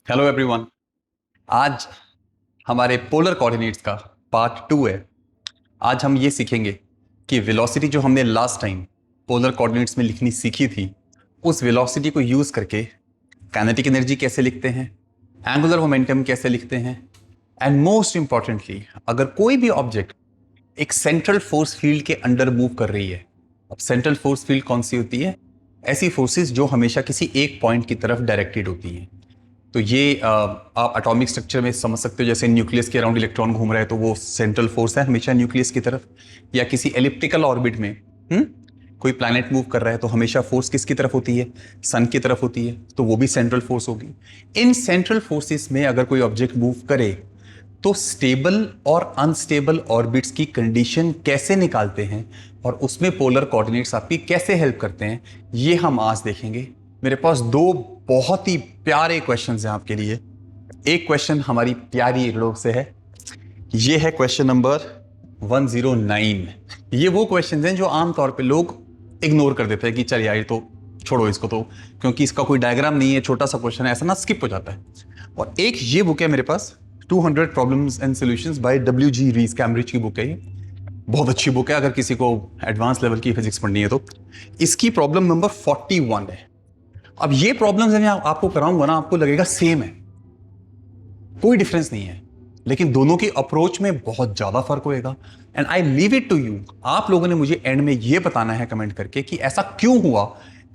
Hello everyone. आज हमारे polar coordinates का पार्ट 2 है। आज हम ये सीखेंगे कि वेलोसिटी जो हमने लास्ट टाइम पोलर कोऑर्डिनेट्स में लिखनी सीखी थी, उस वेलोसिटी को यूज करके काइनेटिक एनर्जी कैसे लिखते हैं, एंगुलर मोमेंटम कैसे लिखते हैं, एंड मोस्ट इंपॉर्टेंटली अगर कोई भी ऑब्जेक्ट एक सेंट्रल फोर्स फील्ड के अंडर मूव कर रही है। अब सेंट्रल फोर्स फील्ड कौन सी होती है? ऐसी फोर्सेस जो हमेशा किसी एक पॉइंट की तरफ डायरेक्टेड होती हैं। तो ये आप एटॉमिक स्ट्रक्चर में समझ सकते हो, जैसे न्यूक्लियस के अराउंड इलेक्ट्रॉन घूम रहा है तो वो सेंट्रल फोर्स है हमेशा न्यूक्लियस की तरफ, या किसी एलिप्टिकल ऑर्बिट में कोई प्लैनेट मूव कर रहा है तो हमेशा फोर्स किसकी तरफ होती है? सन की तरफ होती है, तो वो भी सेंट्रल फोर्स होगी। इन सेंट्रल फोर्सेस में अगर कोई ऑब्जेक्ट मूव करे तो स्टेबल और अनस्टेबल ऑर्बिट्स की कंडीशन कैसे निकालते हैं और उसमें पोलर कोऑर्डिनेट्स आपकी कैसे हेल्प करते हैं, ये हम आज देखेंगे। मेरे पास दो बहुत ही प्यारे क्वेश्चंस हैं आपके लिए। एक क्वेश्चन हमारी प्यारी लोग से है, ये है क्वेश्चन नंबर 109। ये वो क्वेश्चंस हैं जो आमतौर पे लोग इग्नोर कर देते हैं कि चल यार ये तो छोड़ो इसको, तो क्योंकि इसका कोई डायग्राम नहीं है, छोटा सा क्वेश्चन है, ऐसा ना स्किप हो जाता है। और एक ये बुक है मेरे पास, 200 problems and solutions by W G. Rees, Cambridge की बुक है ये। बहुत अच्छी बुक है अगर किसी को एडवांस लेवल की फिजिक्स पढ़नी है तो। इसकी प्रॉब्लम नंबर 41 है। अब ये प्रॉब्लम्स मैं आपको कराऊंगा ना, आपको लगेगा सेम है, कोई डिफरेंस नहीं है, लेकिन दोनों की अप्रोच में बहुत ज्यादा फर्क होएगा। And I leave it to you, आप लोगों ने मुझे एंड में ये बताना है कमेंट करके कि ऐसा क्यों हुआ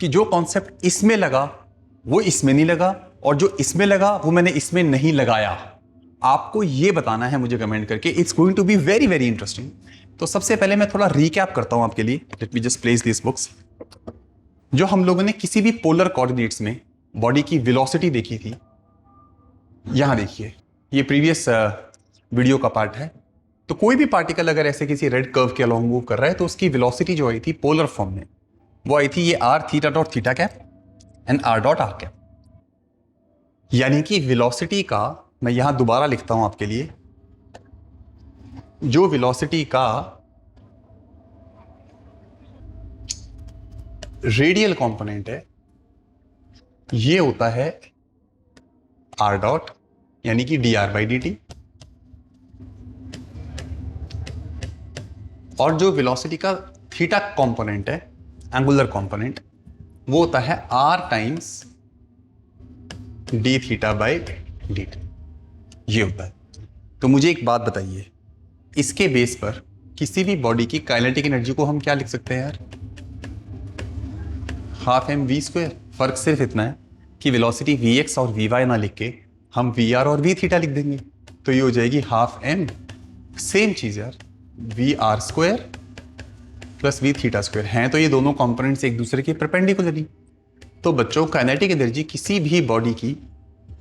कि जो कॉन्सेप्ट इसमें लगा वो इसमें नहीं लगा, और जो इसमें लगा वो मैंने इसमें नहीं लगाया। आपको ये बताना है मुझे कमेंट करके। It's going to be very very interesting. तो सबसे पहले मैं थोड़ा रिकैप करता हूं आपके लिए। Let me just place this books. जो हम लोगों ने किसी भी पोलर कोऑर्डिनेट्स में बॉडी की वेलोसिटी देखी थी, यहां देखिए, ये प्रीवियस वीडियो का पार्ट है। तो कोई भी पार्टिकल अगर ऐसे किसी रेड कर्व के अलोंग मूव कर रहा है तो उसकी वेलोसिटी जो आई थी पोलर फॉर्म में, वो आई थी ये r theta dot theta cap and r dot r cap. यानी कि वेलोसिटी का, मैं यहां दोबारा लिखता हूं आपके लिए, जो वेलोसिटी का रेडियल कंपोनेंट है ये होता है आर डॉट, यानी कि d r by D t. और जो वेलोसिटी का थीटा कंपोनेंट है, एंगुलर कंपोनेंट, वो होता है r times d theta by D t. ये होता है। तो मुझे एक बात बताइए, इसके बेस पर किसी भी बॉडी की काइनेटिक एनर्जी को हम क्या लिख सकते हैं यार? Half m v square. फर्क सिर्फ इतना है कि वेलोसिटी वी एक्स और वी वाई ना लिख के हम वी आर और वी थीटा लिख देंगे, तो ये हो जाएगी हाफ एम। सेम चीज यार, v r square plus v theta square हैं, तो ये दोनों कंपोनेंट्स एक दूसरे के परपेंडिकुलर। तो बच्चों, काइनेटिक एनर्जी किसी भी बॉडी की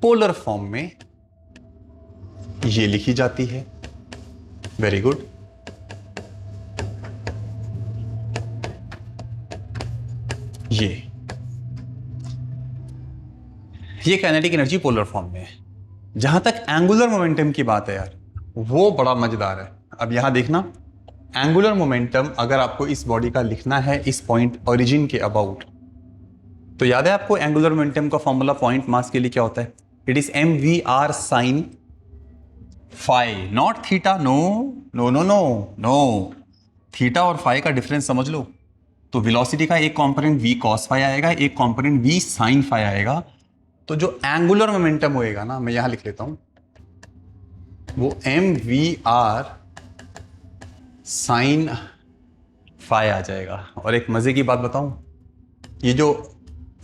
पोलर फॉर्म में ये लिखी जाती है। Very good. ये काइनेटिक एनर्जी पोलर फॉर्म में है। जहां तक एंगुलर मोमेंटम की बात है यार, वो बड़ा मजेदार है। अब यहां देखना, एंगुलर मोमेंटम अगर आपको इस बॉडी का लिखना है इस पॉइंट ओरिजिन के अबाउट, तो याद है आपको एंगुलर मोमेंटम का फॉर्मूला पॉइंट मास के लिए क्या होता है? It is m we are sine phi, not theta. No no no no no, theta और फाई का डिफरेंस समझ लो। तो वेलोसिटी का एक कंपोनेंट वी कॉस फाई आएगा, एक कंपोनेंट वी साइन फाई आएगा। तो जो एंगुलर मोमेंटम होएगा ना, मैं यहां लिख लेता हूं, वो M we are sine phi आ जाएगा। और एक मजे की बात बताऊं, ये जो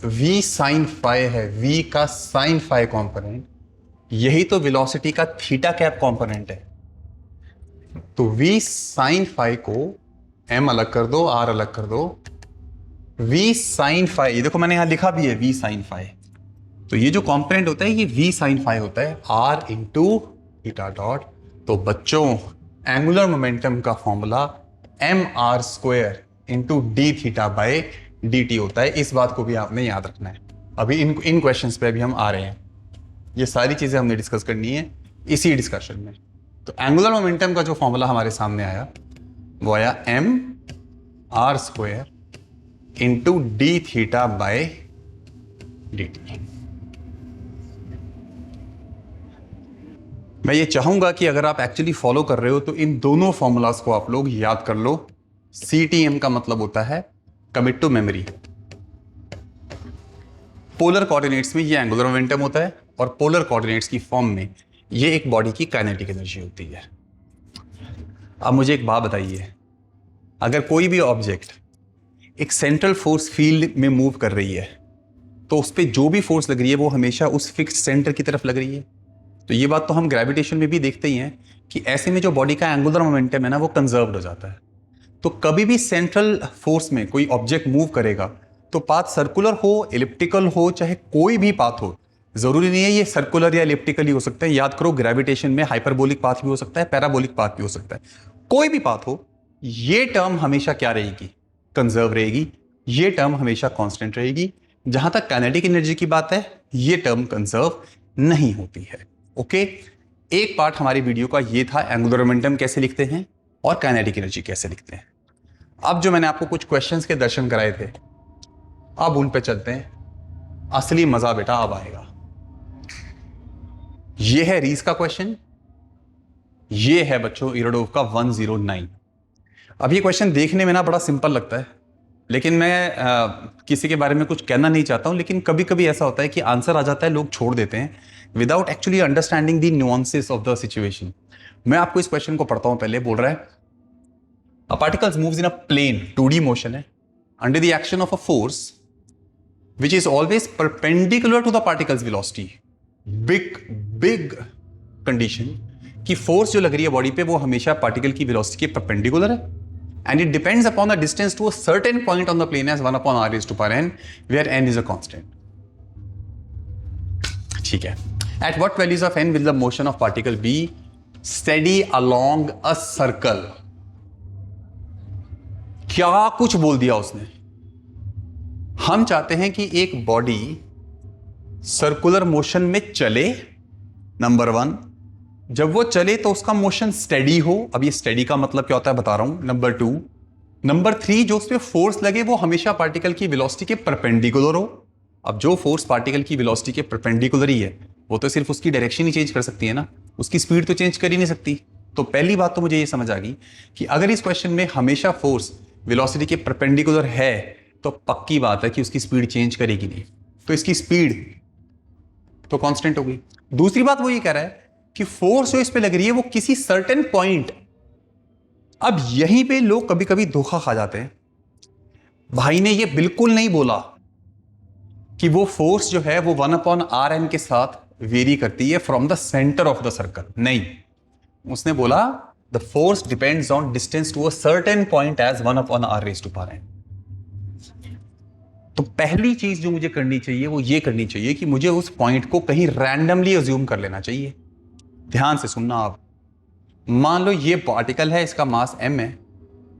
v साइन फाई है, v का साइन फाई कंपोनेंट, यही तो वेलोसिटी का थीटा कैप कंपोनेंट है। तो v साइन फाई को m अलग कर दो, r अलग कर दो, v साइन फाई, ये देखो मैंने यहां लिखा भी है v साइन फाई। तो ये जो कंपोनेंट होता है ये v साइन फाई होता है, r इंटू थीटा डॉट। तो बच्चों, एंगुलर मोमेंटम का formula m are square into d theta by D t होता है। इस बात को भी आपने याद रखना है। अभी इन क्वेश्चंस पे अभी हम आ रहे हैं, ये सारी चीजें हमने डिस्कस करनी है इसी डिस्कशन में। तो एंगुलर मोमेंटम का जो फॉर्मूला हमारे सामने आया वो आया m are square into d theta by D t. मैं ये चाहूंगा कि अगर आप एक्चुअली फॉलो कर रहे हो तो इन दोनों फॉर्मूलाज को आप लोग याद कर लो। CTM का मतलब होता है commit to memory. Polar coordinates में ये एंगुलर मोमेंटम होता है और पोलर कोऑर्डिनेट्स की फॉर्म में ये एक बॉडी की काइनेटिक एनर्जी होती है। अब मुझे एक बात बताइए, अगर कोई भी ऑब्जेक्ट एक सेंट्रल फोर्स फील्ड में मूव कर रही है तो उस पर जो भी फोर्स लग रही है वो हमेशा उस फिक्स्ड सेंटर की तरफ लग रही है। तो ये बात तो हम ग्रेविटेशन में भी देखते ही हैं कि ऐसे में जो बॉडी का एंगुलर मोमेंटम है ना वो कंजर्व्ड हो जाता है। तो कभी भी सेंट्रल फोर्स में कोई ऑब्जेक्ट मूव करेगा तो पाथ सर्कुलर हो, एलिप्टिकल हो, चाहे कोई भी पाथ हो, जरूरी नहीं है ये सर्कुलर या एलिप्टिकल ही हो सकता है। याद करो ग्रेविटेशन में हाइपरबोलिक पाथ भी हो सकता है, पैराबोलिक पाथ भी हो सकता है। कोई भी पाथ हो, ये टर्म हमेशा क्या रहेगी? कंजर्व रहेगी। ये टर्म हमेशा कांस्टेंट रहेगी। जहां तक काइनेटिक एनर्जी की बात है, ये टर्म कंजर्व नहीं होती है। ओके, एक पार्ट हमारी वीडियो का ये था एंगुलर मोमेंटम कैसे लिखते हैं और काइनेटिक एनर्जी कैसे लिखते हैं। अब जो मैंने आपको कुछ क्वेश्चंस के दर्शन कराए थे, अब उन पे चलते हैं। असली मजा बेटा अब आएगा। ये है रीस का क्वेश्चन, ये है बच्चों इराडोव का 109। अब ये क्वेश्चन देखने में ना बड़ा सिंपल लगता है, लेकिन मैं किसी के बारे में कुछ कहना नहीं चाहता हूं, लेकिन कभी कभी ऐसा होता है कि आंसर आ जाता है, लोग छोड़ देते हैं without actually understanding the nuances of the situation. मैं आपको इस क्वेश्चन को पढ़ता हूं। पहले बोल रहा है a particles moves in a plane 2D motion है under the action of a force which is always perpendicular to the particle's velocity। Big condition कि फोर्स जो लग रही है बॉडी पे वो हमेशा पार्टिकल की वेलोसिटी के परपेंडिकुलर है and it depends upon the distance to a certain point on the plane as 1/r⁴n where n is a constant. ठीक है, at what values of n will the motion of particle be steady along a circle. क्या कुछ बोल दिया उसने। हम चाहते हैं कि एक बॉडी सर्कुलर मोशन में चले, नंबर 1। जब वो चले तो उसका मोशन स्टेडी हो। अब ये स्टेडी का मतलब क्या होता है बता रहा हूं। नंबर 2। नंबर 3, जो उस पर फोर्स लगे वो हमेशा पार्टिकल की वेलोसिटी के परपेंडिकुलर हो। अब जो फोर्स पार्टिकल की वेलोसिटी के परपेंडिकुलर ही है वो तो सिर्फ उसकी डायरेक्शन ही चेंज कर सकती है ना, उसकी स्पीड तो चेंज कर ही नहीं सकती। तो पहली बात तो मुझे ये समझ आ गई कि अगर इस क्वेश्चन में हमेशा फोर्स वेलोसिटी के परपेंडिकुलर है तो पक्की बात है कि उसकी स्पीड चेंज करेगी नहीं, तो इसकी स्पीड तो कांस्टेंट होगी। दूसरी बात वो ये कह रहा है कि फोर्स जो इस पे लग रही है वो किसी सर्टेन पॉइंट। अब यहीं पे लोग कभी कभी धोखा खा जाते हैं। भाई ने ये बिल्कुल नहीं बोला कि वो फोर्स जो है वो 1/rn के साथ वेरी करती है from the centre of the circle. नहीं, उसने बोला the force depends on distance to a certain point as 1/r⁴n। तो पहली चीज जो मुझे करनी चाहिए वो ये करनी चाहिए कि मुझे उस पॉइंट को कहीं रैंडमली अज्यूम कर लेना चाहिए। ध्यान से सुनना आप। मान लो ये पार्टिकल है, इसका मास m है,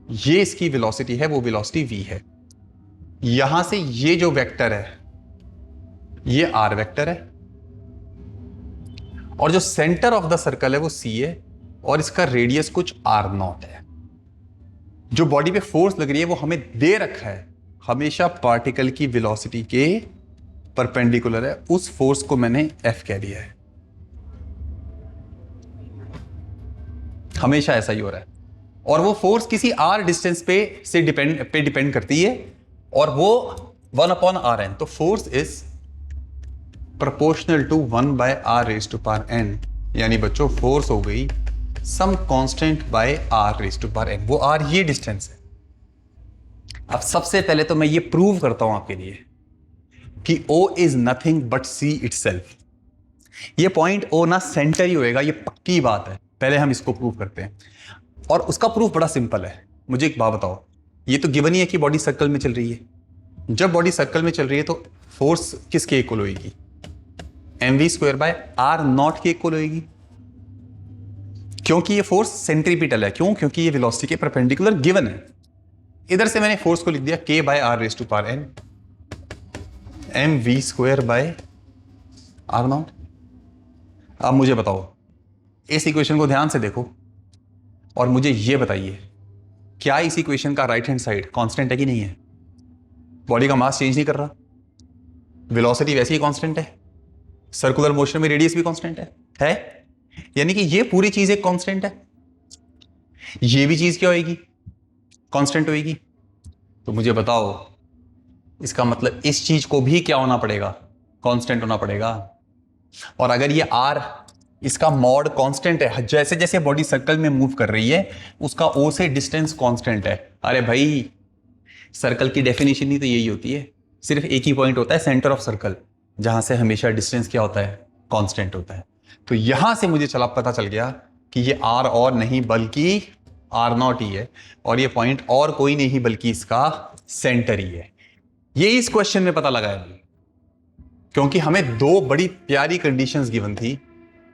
ये इसकी वेलोसिटी है, वो वेलोसिटी v है। यहां से ये जो वेक्टर है ये r वेक्टर है और जो सेंटर ऑफ द सर्कल है वो c है और इसका रेडियस कुछ r0 है। जो बॉडी पे फोर्स लग रही है वो हमें दे रखा है हमेशा पार्टिकल की वेलोसिटी के परपेंडिकुलर है। उस फोर्स को मैंने F कह दिया है। हमेशा ऐसा ही हो रहा है और वो फोर्स किसी r डिस्टेंस पे डिपेंड करती है और वो 1/rn। तो force is proportional to 1/r⁴n, यानी बच्चों फोर्स हो गई सम कांस्टेंट बाय r⁴n। वो r ये डिस्टेंस है। अब सबसे पहले तो मैं ये प्रूव करता हूं आपके लिए कि O is nothing but C itself. ये पॉइंट O ना सेंटर ही होएगा, ये पक्की बात है। पहले हम इसको प्रूव करते हैं और उसका प्रूफ बड़ा सिंपल है। मुझे एक बात बताओ, ये तो गिवन ही है कि बॉडी सर्कल में चल रही है। जब बॉडी सर्कल में चल रही है तो फोर्स किसके इक्वल होगी? mv²/r0 के इक्वल होगी, क्योंकि ये फोर्स सेंट्रीपिटल है। क्यों? क्योंकि ये वेलोसिटी के परपेंडिकुलर गिवन है। इधर से मैंने फोर्स को लिख दिया k/r⁴n mv²/r0। अब मुझे बताओ, इस इक्वेशन को ध्यान से देखो और मुझे ये बताइए क्या इस इक्वेशन का राइट हैंड साइड कांस्टेंट है कि नहीं है? बॉडी का मास चेंज नहीं कर रहा, वेलोसिटी वैसे ही कांस्टेंट है, सर्कुलर मोशन में रेडियस भी कांस्टेंट है। यानी कि ये पूरी चीज एक कांस्टेंट है, ये भी चीज क्या होगी, कांस्टेंट होगी। तो मुझे बताओ, इसका मतलब इस चीज को भी क्या होना पड़ेगा, कांस्टेंट होना पड़ेगा। और अगर ये आर इसका मॉड कांस्टेंट है, जैसे जैसे बॉडी सर्कल में मूव कर रही है उसका ओ से डिस्टेंस कांस्टेंट है। अरे भाई, सर्कल की डेफिनेशन ही तो यही होती है, सिर्फ एक ही पॉइंट होता है सेंटर ऑफ सर्कल, जहां से हमेशा डिस्टेंस क्या होता है, कांस्टेंट होता है। तो यहां से मुझे पता चल गया कि ये आर और नहीं बल्कि आर नॉट ही है, और ये पॉइंट और कोई नहीं बल्कि इसका सेंटर ही है। ये इस क्वेश्चन में पता लगा है, क्योंकि हमें दो बड़ी प्यारी कंडीशंस गिवन थी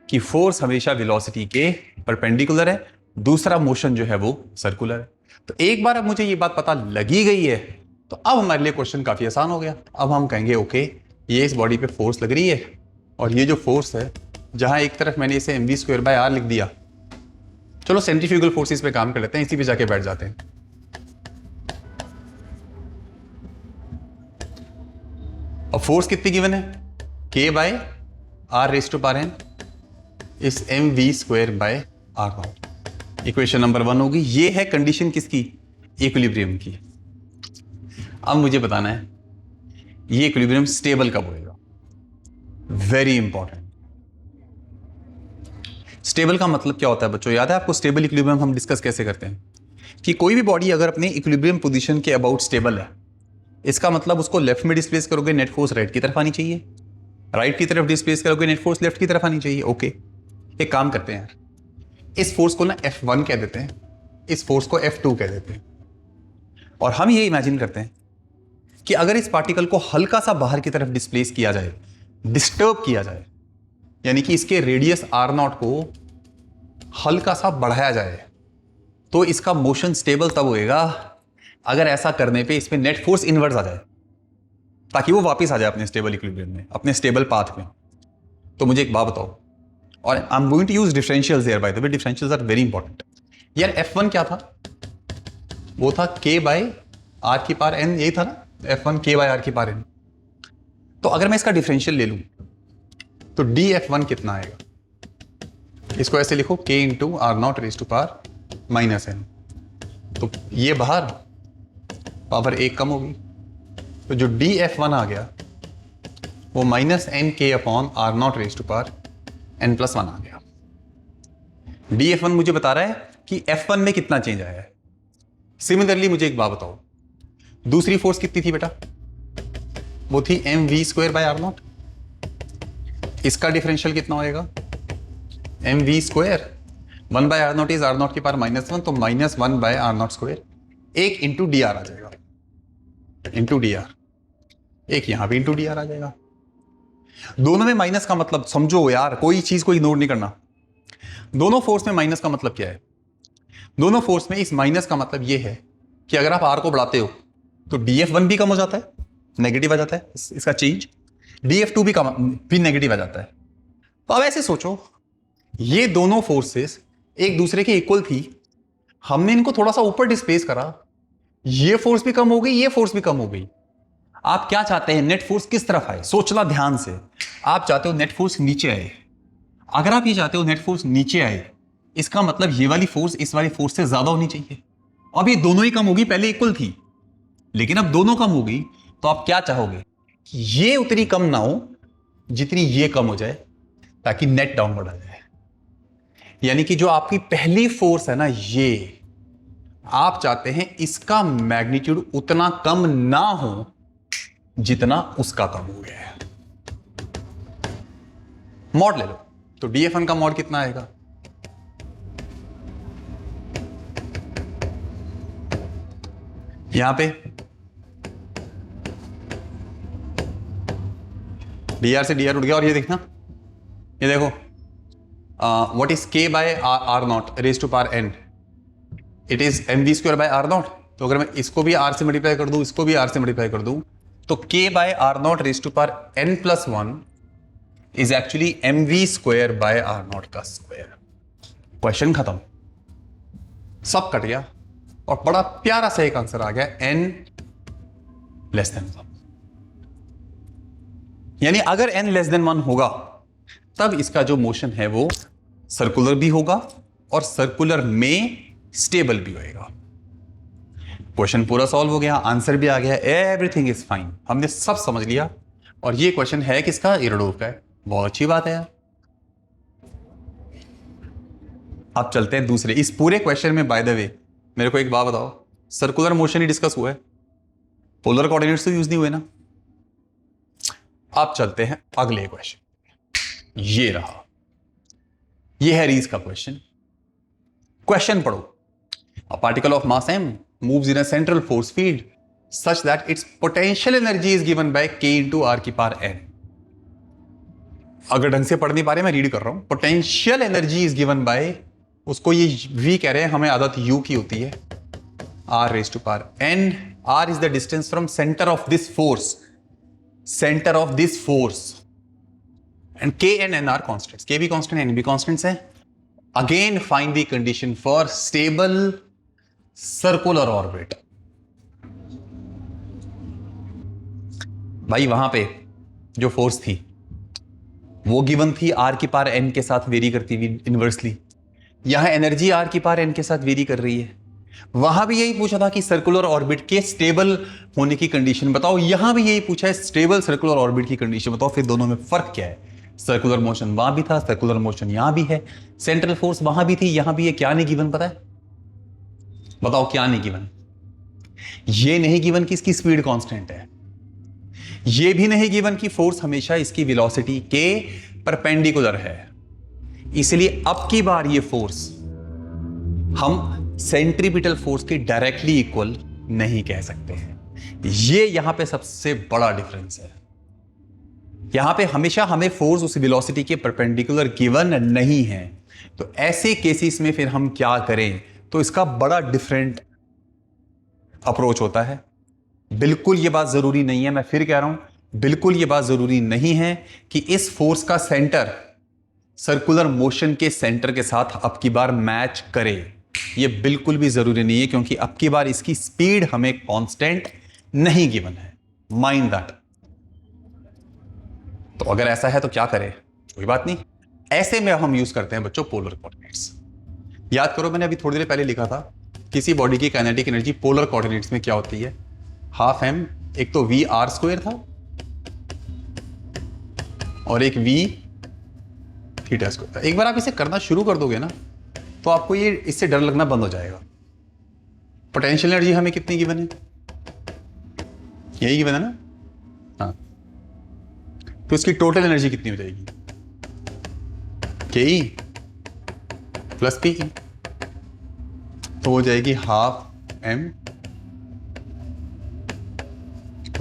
कि फोर्स हमेशा वेलोसिटी के परपेंडिकुलर है, दूसरा मोशन जो है वो सर्कुलर है। तो एक बार अब मुझे ये बात पता लगी गई है, तो अब हमारे लिए क्वेश्चन काफी आसान हो गया। अब हम कहेंगे ओके, ये इस बॉडी पे फोर्स लग रही है, और ये जो फोर्स है, जहां एक तरफ मैंने इसे mv²/r लिख दिया, चलो सेंट्रीफ्यूगल फोर्सेस पे काम कर लेते हैं, इसी पे जाके बैठ जाते हैं। अब फोर्स कितनी गिवन है, k/r⁴n इस mv²/r0। इक्वेशन नंबर 1 होगी। ये है कंडीशन किसकी, इक्विलिब्रियम की। अब मुझे बताना है ये इक्विलिब्रियम स्टेबल कब होएगा, वेरी इंपॉर्टेंट। स्टेबल का मतलब क्या होता है बच्चों, याद है आपको स्टेबल इक्विलिब्रियम हम डिस्कस कैसे करते हैं, कि कोई भी बॉडी अगर अपने इक्विलिब्रियम पोजीशन के अबाउट स्टेबल है, इसका मतलब उसको लेफ्ट में डिस्प्लेस करोगे नेट फोर्स राइट की तरफ आनी चाहिए, राइट की तरफ डिस्प्लेस करोगे नेट फोर्स लेफ्ट की तरफ आनी चाहिए। ओके, एक काम करते हैं यार, इस फोर्स को ना F1 कह देते हैं, इस फोर्स को F2 कह देते हैं, और हम ये इमेजिन करते हैं कि अगर इस पार्टिकल को हल्का सा बाहर की तरफ डिस्प्लेस किया जाए, डिस्टर्ब किया जाए, यानी कि इसके रेडियस R0 को हल्का सा बढ़ाया जाए, तो इसका मोशन स्टेबल तब होएगा अगर ऐसा करने पे इसमें नेट फोर्स इनवर्स आ जाए, ताकि वो वापस आ जाए अपने स्टेबल इक्विलिब्रियम में, अपने स्टेबल पाथ में। तो मुझे एक बात बताओ, और I am going to use differentials here, by the way differentials are very important. यार F1 क्या था, वो था k/r⁴n, यही था ना, F1 k/r⁴n। तो अगर मैं इसका डिफरेंशियल ले लूं तो dF1 कितना आएगा, इसको ऐसे लिखो k × r0⁻⁻n। तो ये बाहर पावर 1 कम होगी, तो जो dF1 आ गया वो -nk/r0⁻n+1 आ गया। dF1 मुझे बता रहा है कि F1 में कितना चेंज आया है। सिमिलरली मुझे एक बात बताओ, दूसरी फोर्स कितनी थी बेटा, वो थी mv²/r0। इसका डिफरेंशियल कितना होएगा, mv², 1/r0 इज r0 की पावर -1, तो -1/r0², एक इंटू dr आ जाएगा, इंटू dr, एक यहां भी इंटू dr आ जाएगा। दोनों में माइनस का मतलब समझो यार, कोई चीज को इग्नोर नहीं करना। दोनों फोर्स में माइनस का मतलब क्या है, दोनों फोर्स में इस माइनस का मतलब यह है कि अगर आप r को बढ़ाते हो तो dF1 भी कम हो जाता है, नेगेटिव आ जाता है इसका चेंज, dF2 भी नेगेटिव आ जाता है। तो अब ऐसे सोचो, ये दोनों फोर्सेस एक दूसरे के इक्वल थी, हमने इनको थोड़ा सा ऊपर डिस्प्लेस करा, ये फोर्स भी कम हो गई, ये फोर्स भी कम हो गई। आप क्या चाहते हैं, नेट फोर्स किस तरफ आए, सोचना ध्यान से। आप चाहते हो नेट फोर्स नीचे आए। अगर आप ये चाहते हो नेट फोर्स नीचे आए, इसका मतलब ये वाली फोर्स इस वाली फोर्स से ज्यादा होनी चाहिए। अब ये दोनों ही कम होगी, पहले इक्वल थी लेकिन अब दोनों कम हो गई, तो आप क्या चाहोगे, ये उतनी कम ना हो जितनी ये कम हो जाए, ताकि नेट डाउनवर्ड आ जाए। यानी कि जो आपकी पहली फोर्स है ना, ये आप चाहते हैं इसका मैग्नीट्यूड उतना कम ना हो जितना उसका कम हो गया है। मॉड ले लो, तो dF1 का मॉड कितना आएगा, यहां पे dr से dr उठ गया, और ये देखना, ये देखो what is k/r0⁻n, it is mv²/r0। तो अगर मैं इसको भी r से मल्टीप्लाई कर दूं, इसको भी r से मल्टीप्लाई कर दूं, तो k/r0⁻n+1 इज एक्चुअली mv²/r0 का स्क्वायर। क्वेश्चन खत्म, सब कट गया, और बड़ा प्यारा सा एक आंसर आ गया, n<1। यानी अगर n<1 होगा तब इसका जो मोशन है वो सर्कुलर भी होगा और सर्कुलर में स्टेबल भी होएगा। क्वेश्चन पूरा सॉल्व हो गया, आंसर भी आ गया, एवरीथिंग इज फाइन, हमने सब समझ लिया। और ये क्वेश्चन है किसका? इराडोव का है। बहुत अच्छी बात है यार। अब चलते हैं दूसरे। इस पूरे क्वेश्चन में बाय द वे मेरे को एक बात बताओ, सर्कुलर मोशन ही डिस्कस हुआ है, पोलर कोऑर्डिनेट्स तो यूज नहीं हुए ना। अब चलते हैं अगले क्वेश्चन। ये रहा, ये है रीज का क्वेश्चन। क्वेश्चन पढ़ो। A particle of mass m moves in a central force field such that its potential energy is given by k into r की पावर n। अगर ढंग से पढ़ नहीं पा रहे, मैं रीड कर रहा हूं। Potential energy is given by, उसको ये v कह रहे हैं, हमें आदत u की होती है, r raised to power n। r is the distance from center of this force, center of this force, and k and n are constants, k भी constant n भी constants है। Again find the condition for stable circular orbit। भाई वहां पे जो force थी वो given थी r की पावर n के साथ वेरी करती हुई इनवर्सली। यहां एनर्जी r की पावर n के साथ वेरी कर रही है। वहां भी यही पूछा था कि सर्कुलर ऑर्बिट के स्टेबल होने की कंडीशन बताओ, यहां भी यही पूछा है स्टेबल सर्कुलर ऑर्बिट की कंडीशन बताओ। फिर दोनों में फर्क क्या है? सर्कुलर मोशन वहां भी था, सर्कुलर मोशन यहां भी है, सेंट्रल फोर्स वहां भी थी, यहां भी है। क्या नहीं गिवन पता है? बताओ क्या नहीं गिवन? ये नहीं गिवन कि इसकी स्पीड कांस्टेंट है, ये भी नहीं गिवन कि फोर्स हमेशा इसकी वेलोसिटी के परपेंडिकुलर है। इसलिए अब की बार ये फोर्स हम सेंट्रीपिटल फोर्स के डायरेक्टली इक्वल नहीं कह सकते हैं। ये यहां पे सबसे बड़ा डिफरेंस है। यहां पे हमेशा हमें फोर्स उस वेलोसिटी के परपेंडिकुलर गिवन नहीं है। तो ऐसे केसेस में फिर हम क्या करें? तो इसका बड़ा डिफरेंट अप्रोच होता है। बिल्कुल ये बात जरूरी नहीं है, मैं फिर कह रहा हूं, बिल्कुल ये बात जरूरी नहीं है कि इस फोर्स का सेंटर सर्कुलर मोशन के सेंटर के साथ अब की बार मैच करे। ये बिल्कुल भी जरूरी नहीं है, क्योंकि अब की बार इसकी स्पीड हमें कांस्टेंट नहीं गिवन है। Mind that. तो अगर ऐसा है तो क्या करें? कोई बात नहीं, ऐसे में हम यूज करते हैं बच्चों पोलर कोऑर्डिनेट्स। याद करो, मैंने अभी थोड़ी देर पहले लिखा था किसी बॉडी की काइनेटिक एनर्जी पोलर कोऑर्डिनेट्स में क्या होती है? हाफ m, एक तो v r स्क्वायर था और एक v थीटा स्क्वायर था। एक बार आप इसे करना शुरू कर दोगे ना तो आपको ये इससे डर लगना बंद हो जाएगा। पोटेंशियल एनर्जी हमें कितनी गिवन है? यही गिवन है ना? हाँ, तो इसकी टोटल एनर्जी कितनी हो जाएगी? के प्लस पी, तो हो जाएगी half m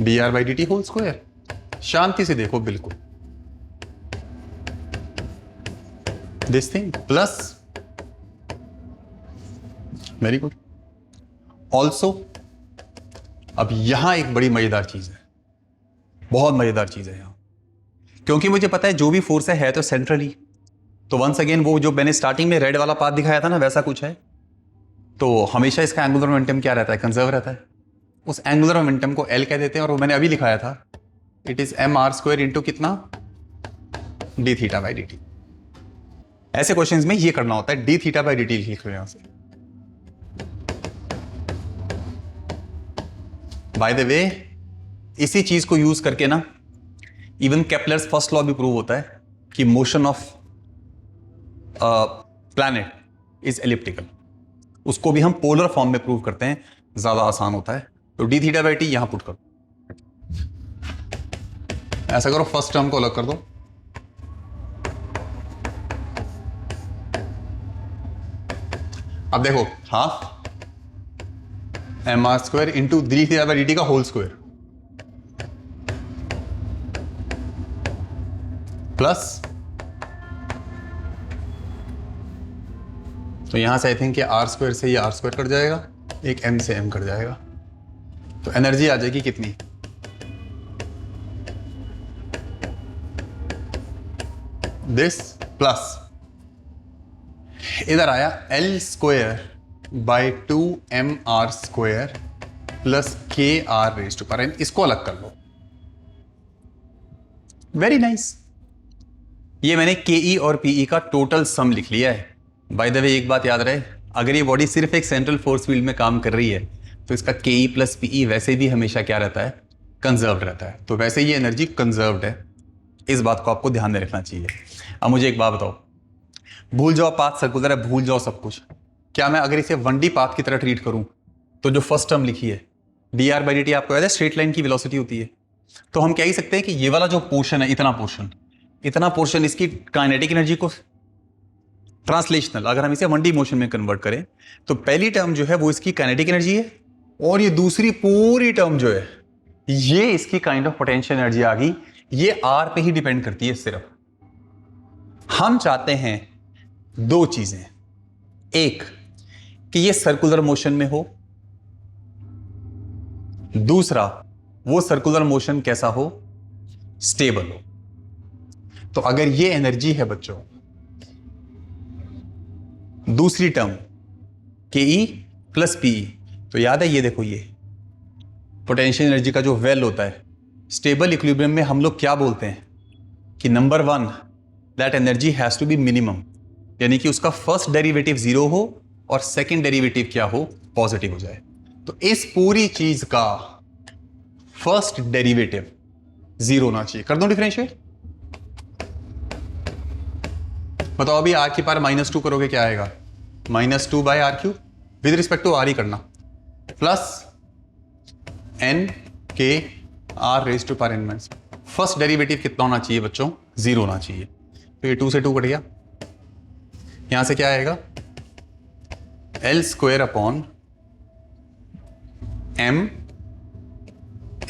B R by D T whole square. शांति से देखो, बिल्कुल this thing plus, very good. Also अब यहां एक बड़ी मजेदार चीज है, बहुत मजेदार चीज है यहां, क्योंकि मुझे पता है जो भी फोर्स है तो सेंट्रली। तो वंस अगेन वो जो मैंने स्टार्टिंग में रेड वाला पाथ दिखाया था ना, वैसा कुछ है। तो हमेशा इसका एंगुलर मोमेंटम क्या रहता है? कंजर्व रहता है। उस एंगुलर मोमेंटम को L कह देते हैं, और वो मैंने अभी लिखाया था, it is M are square into कितना? D theta by D T. ऐसे क्वेश्चंस में ये करना होता है, D theta by D T लिख रहे हैं यहां से। बाय द वे, इसी चीज को यूज करके ना इवन केपलर्स फर्स्ट लॉ भी प्रूव होता है कि motion of planet is elliptical. उसको भी हम पोलर फॉर्म में प्रूव करते हैं, ज्यादा आसान होता है। तो डी थीटा बाई टी यहां पुट करो, ऐसा करो, फर्स्ट टर्म को अलग कर दो। अब देखो, half m are square into d theta by D t का होल स्क्वायर प्लस, तो यहां से आई थिंक कि आर स्क्वायर से ये आर स्क्वायर कट जाएगा, एक m से m कट जाएगा, तो एनर्जी आ जाएगी कितनी? दिस प्लस इधर आया L square by 2mr square plus KR raise to power n। इसको अलग कर लो। Very nice. ये मैंने के और पीई का टोटल सम लिख लिया है। बाय द वे एक बात याद रहे, अगर ये बॉडी सिर्फ एक सेंट्रल फोर्स फील्ड में काम कर रही है तो इसका के प्लस पीई वैसे भी हमेशा क्या रहता है, कंजर्व रहता है। तो वैसे ये एनर्जी कंजर्व्ड है, इस बात को आपको ध्यान में रखना चाहिए। अब मुझे एक बात बताओ, भूल जाओ पाथ सर्कुलर है, भूल जाओ सब कुछ। क्या मैं अगर इसे 1D पाथ की तरह ट्रीट करूं तो जो फर्स्ट टर्म लिखी है dr बाई dt, आपको याद है स्ट्रेट लाइन की वेलोसिटी होती है, तो हम कह ही सकते हैं कि ये वाला जो पोर्शन है, इतना पोर्शन इसकी काइनेटिक एनर्जी को ट्रांसलेशनल, अगर हम इसे 1D मोशन में कन्वर्ट करें तो पहली टर्म जो है वो इसकी काइनेटिक एनर्जी है, और ये दूसरी पूरी टर्म जो है ये इसकी काइंड ऑफ पोटेंशियल एनर्जी आ गई। ये आर पे ही डिपेंड करती है सिर्फ। हम चाहते हैं दो चीजें, एक कि ये सर्कुलर मोशन में हो, दूसरा वो सर्कुलर मोशन कैसा हो, स्टेबल हो। तो अगर ये एनर्जी है बच्चों, दूसरी टर्म के ई प्लस पी, तो याद है ये देखो, ये पोटेंशियल एनर्जी का जो वेल होता है स्टेबल इक्विलिब्रियम में हम लोग क्या बोलते हैं कि number 1 that energy has to be minimum, यानी कि उसका फर्स्ट डेरिवेटिव 0 हो और सेकंड डेरिवेटिव क्या हो, पॉजिटिव हो जाए। तो इस पूरी चीज का फर्स्ट डेरिवेटिव 0 होना चाहिए। कर दो डिफरेंशिएट, बताओ अभी आर की पावर -2 करोगे क्या आएगा, -2 by R cube, with respect to R ही करना, plus N K R raise to power n-। First derivative कितना होना चाहिए बच्चों, 0 होना चाहिए। तो ये 2 से 2 कट गया, यहां से क्या आएगा, L square upon m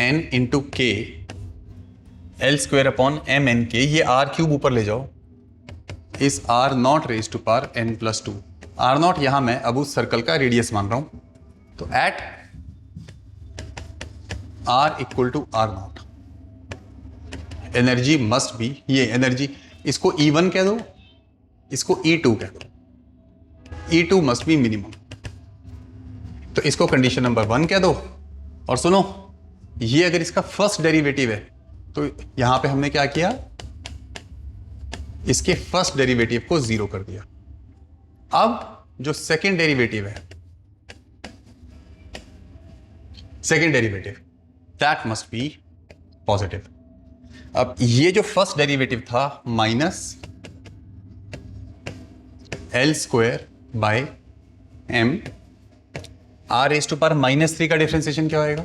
n into के, L square upon m n के, ये आर क्यूब ऊपर ले जाओ, इस r not raise to power n+2। R not यहां मैं अब उस सर्कल का रेडियस मान रहा हूं, तो at r equal to r not energy must be, ये एनर्जी, इसको E1 कह दो, इसको E2 कह दो, E2 मस्ट बी मिनिमम। तो इसको कंडीशन नंबर 1 कह दो, और सुनो ये अगर इसका फर्स्ट डेरिवेटिव है तो यहां पे हमने क्या किया, इसके फर्स्ट डेरिवेटिव को 0 कर दिया। अब जो सेकंड डेरिवेटिव है, second derivative that must be positive. अब ये जो फर्स्ट डेरिवेटिव था minus L square by m, r raise to power -3 का डिफरेंशिएशन क्या होएगा,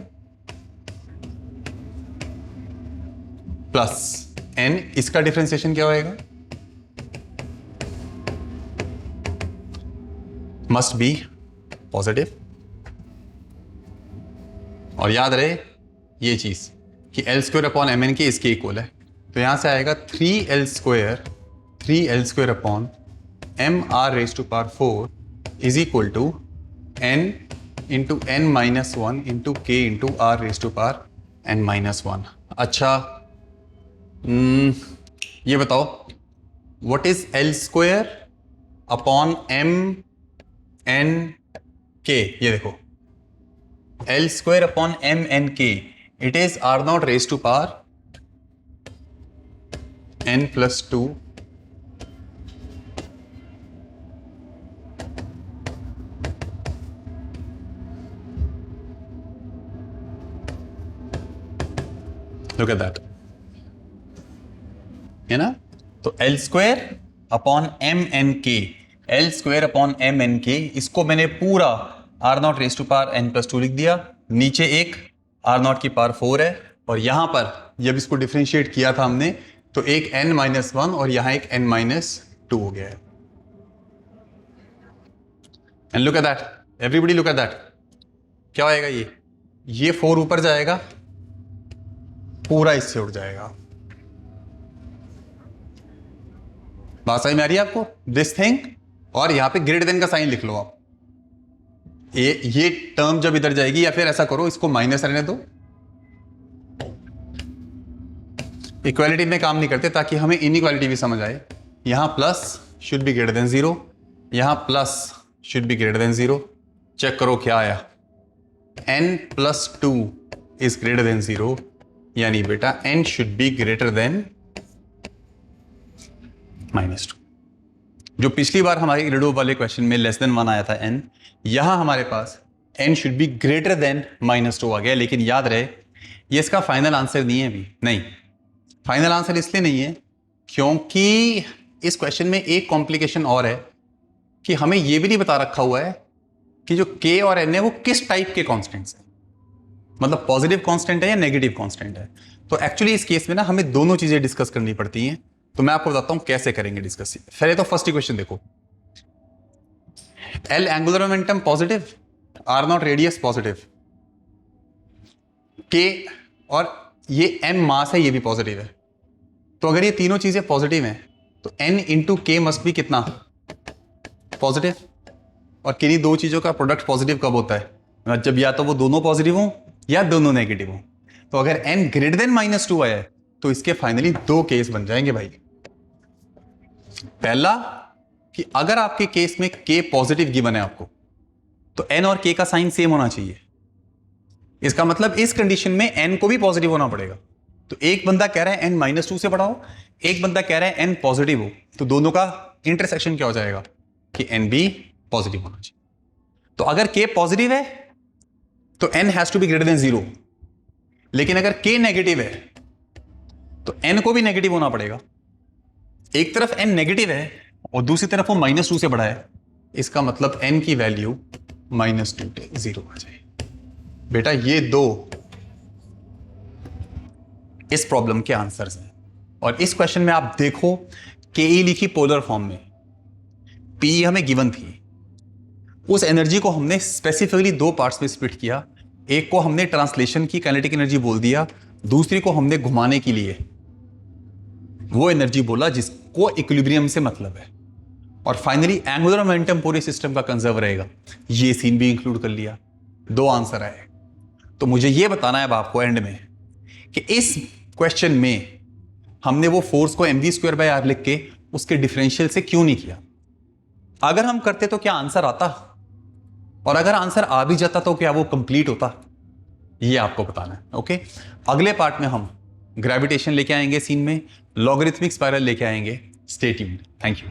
प्लस n, इसका डिफरेंशिएशन क्या होएगा, मस्ट बी पॉजिटिव। और याद रहे ये चीज कि L square upon m n के इसके इक्वल है, तो यहां से आएगा 3L square upon m r raise to power 4 is equal to n into n-1 into k into r raise to power n-1। अच्छा ये बताओ what is L square upon m n k, ये देखो L square upon m n k, it is r not raise to power n+2 look at that, है ना। तो L square upon m n k, L square upon m n k, इसको मैंने पूरा r not raise to power n+2 लिख दिया, नीचे एक r नॉट की पावर 4 है, और यहां पर जब इसको डिफरेंशिएट किया था हमने तो एक n-1 और यहां एक n-2 हो गया है। And look at that, everybody look at that, क्या होएगा, ये 4 ऊपर जाएगा, पूरा इससे उठ जाएगा। बात समझ में आ रही है आपको, दिस थिंग, और यहां पे ग्रेटर देन का साइन लिख लो आप। ये टर्म जब इधर जाएगी, या फिर ऐसा करो इसको माइनस रहने दो, इक्वालिटी में काम नहीं करते ताकि हमें इनइक्वालिटी भी समझ आए। यहां plus should be greater than 0, यहां plus should be greater than 0, check करो क्या आया, n+2 इज ग्रेटर देन 0, यानी बेटा n should be greater then -2। जो पिछली बार हमारे रिडो वाले क्वेश्चन में लेस देन 1 आया था n, यहां हमारे पास n should be greater then -2 आ गया। लेकिन याद रहे ये इसका फाइनल आंसर नहीं है अभी। नहीं, फाइनल आंसर इसलिए नहीं है क्योंकि इस क्वेश्चन में एक कॉम्प्लिकेशन और है कि हमें यह भी नहीं बता रखा हुआ है कि जो k और n है वो किस टाइप के कॉन्स्टेंट्स हैं, मतलब पॉजिटिव कांस्टेंट है या नेगेटिव कांस्टेंट है। तो एक्चुअली इस केस में ना हमें दोनों चीजें डिस्कस करनी पड़ती हैं। तो मैं आपको बताता हूं कैसे करेंगे डिस्कस। पहले तो फर्स्ट इक्वेशन देखो, L angular momentum positive, R0 radius positive, K और ये M मास है ये भी पॉजिटिव है। तो अगर ये तीनों चीजें पॉजिटिव हैं तो N इंटू के मस्ट भी कितना पॉजिटिव। और किन्हीं दो चीजों का प्रोडक्ट पॉजिटिव कब होता है, जब या तो वो दोनों पॉजिटिव हो या दोनों नेगेटिव हो। तो अगर n ग्रेटर देन -2 आया है तो इसके फाइनली दो केस बन जाएंगे भाई। पहला कि अगर आपके केस में k पॉजिटिव गिवन है आपको तो n और k का साइन सेम होना चाहिए। इसका मतलब इस कंडीशन में n को भी पॉजिटिव होना पड़ेगा। तो एक बंदा कह रहा है n -2 से बढ़ाओ, एक बंदा कह रहा है n पॉजिटिव हो, तो दोनों का इंटरसेक्शन क्या हो जाएगा कि n भी पॉजिटिव होना चाहिए। तो अगर k पॉजिटिव है तो n has to be greater than 0, लेकिन अगर k नेगेटिव है तो n को भी नेगेटिव होना पड़ेगा। एक तरफ n नेगेटिव है और दूसरी तरफ वो -2 से बड़ा है, इसका मतलब n की वैल्यू -2 से 0 आ जाए। बेटा ये दो इस प्रॉब्लम के आंसर्स हैं। और इस क्वेश्चन में आप देखो के लिखी पोलर फॉर्म में, पी हमें गिवन थी, उस एनर्जी को हमने स्पेसिफिकली दो पार्ट्स में स्प्लिट किया। एक को हमने ट्रांसलेशन की काइनेटिक एनर्जी बोल दिया, दूसरी को हमने घुमाने के लिए वो एनर्जी बोला जिसको इक्विलिब्रियम से मतलब है। और फाइनली एंगुलर मोमेंटम पूरे सिस्टम का कंजर्व रहेगा, ये सीन भी इंक्लूड कर लिया। दो आंसर आए। तो मुझे ये बताना है अब आपको एंड में कि इस क्वेश्चन में हमने वो फोर्स को mv²/r लिख के उसके डिफरेंशियल से क्यों नहीं किया। अगर हम करते तो क्या आंसर आता, और अगर आंसर आ भी जाता तो क्या वो कंप्लीट होता, ये आपको बताना है। ओके, अगले पार्ट में हम ग्रेविटेशन लेके आएंगे सीन में, लॉगरिथमिक स्पाइरल लेके आएंगे। Stay tuned. Thank you.